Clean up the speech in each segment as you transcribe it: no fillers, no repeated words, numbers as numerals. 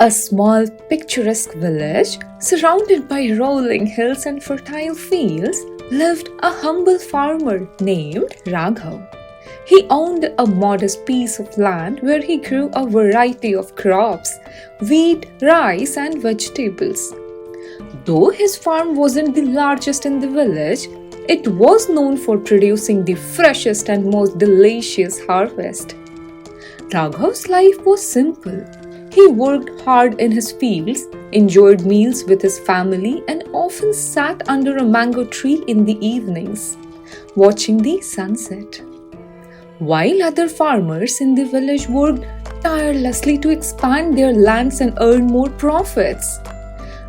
A small, picturesque village, surrounded by rolling hills and fertile fields, lived a humble farmer named Raghav. He owned a modest piece of land where he grew a variety of crops wheat, rice, and vegetables. Though his farm wasn't the largest in the village, it was known for producing the freshest and most delicious harvest. Raghav's life was simple. He worked hard in his fields, enjoyed meals with his family, and often sat under a mango tree in the evenings, watching the sunset. While other farmers in the village worked tirelessly to expand their lands and earn more profits,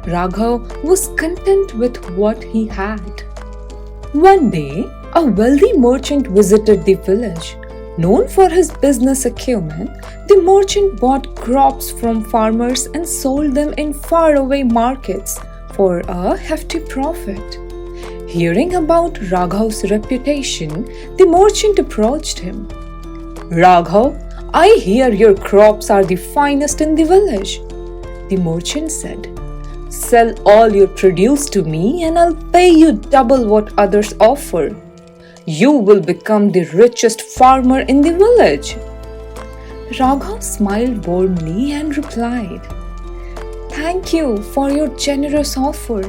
Raghav was content with what he had. One day, a wealthy merchant visited the village. Known for his business acumen, the merchant bought crops from farmers and sold them in faraway markets for a hefty profit. Hearing about Raghav's reputation, the merchant approached him. "Raghav, I hear your crops are the finest in the village," the merchant said. "Sell all your produce to me and I'll pay you double what others offer. You will become the richest farmer in the village." Raghav smiled warmly and replied, "Thank you for your generous offer,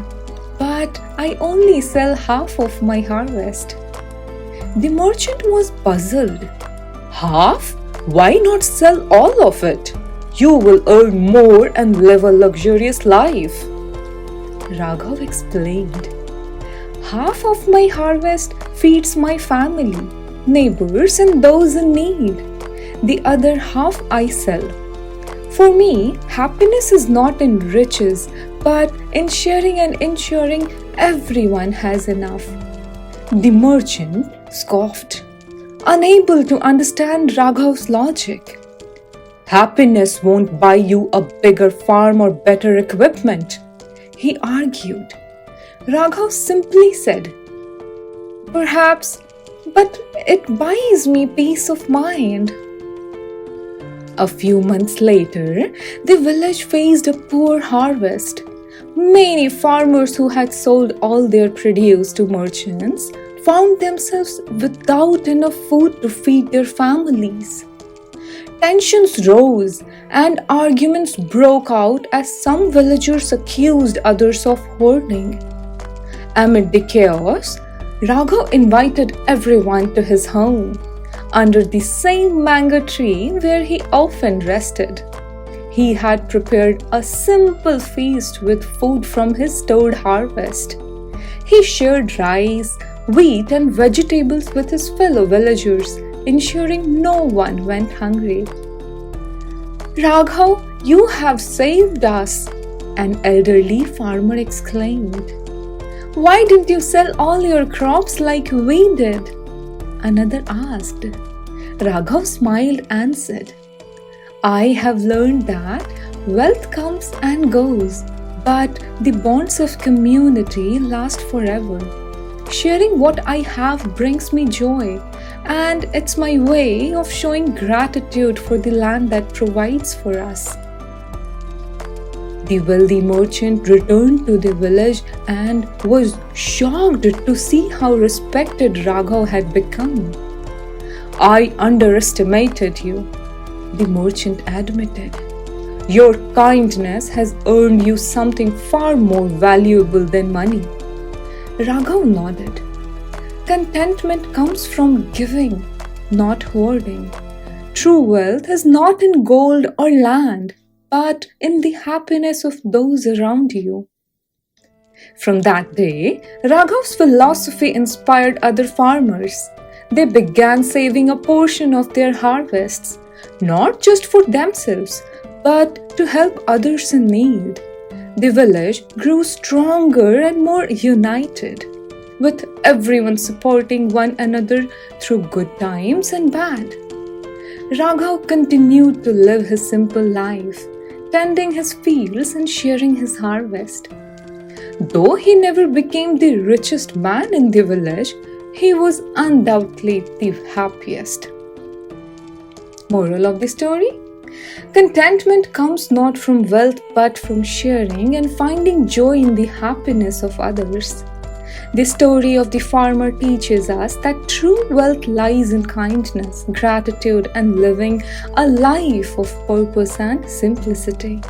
but I only sell half of my harvest." The merchant was puzzled. "Half? Why not sell all of it? You will earn more and live a luxurious life." Raghav explained, "Half of my harvest feeds my family, neighbors, and those in need. The other half I sell. For me, happiness is not in riches, but in sharing and ensuring everyone has enough." The merchant scoffed, unable to understand Raghav's logic. "Happiness won't buy you a bigger farm or better equipment," he argued. Raghav simply said, "Perhaps, but it buys me peace of mind." A few months later, the village faced a poor harvest. Many farmers who had sold all their produce to merchants found themselves without enough food to feed their families. Tensions rose and arguments broke out as some villagers accused others of hoarding. Amid the chaos, Raghav invited everyone to his home, under the same mango tree where he often rested. He had prepared a simple feast with food from his stored harvest. He shared rice, wheat, and vegetables with his fellow villagers, ensuring no one went hungry. "Raghav, you have saved us," an elderly farmer exclaimed. "Why didn't you sell all your crops like we did?" Another asked. Raghav smiled and said, "I have learned that wealth comes and goes, but the bonds of community last forever. Sharing what I have brings me joy, and it's my way of showing gratitude for the land that provides for us." The wealthy merchant returned to the village and was shocked to see how respected Raghav had become. "I underestimated you," the merchant admitted. "Your kindness has earned you something far more valuable than money." Raghav nodded. Contentment comes from giving, not hoarding. True wealth is not in gold or land, but in the happiness of those around you. From that day, Raghav's philosophy inspired other farmers. They began saving a portion of their harvests, not just for themselves, but to help others in need. The village grew stronger and more united, with everyone supporting one another through good times and bad. Raghav continued to live his simple life, tending his fields and sharing his harvest. Though he never became the richest man in the village, he was undoubtedly the happiest. Moral of the story? Contentment comes not from wealth but from sharing and finding joy in the happiness of others. The story of the farmer teaches us that true wealth lies in kindness, gratitude, and living a life of purpose and simplicity.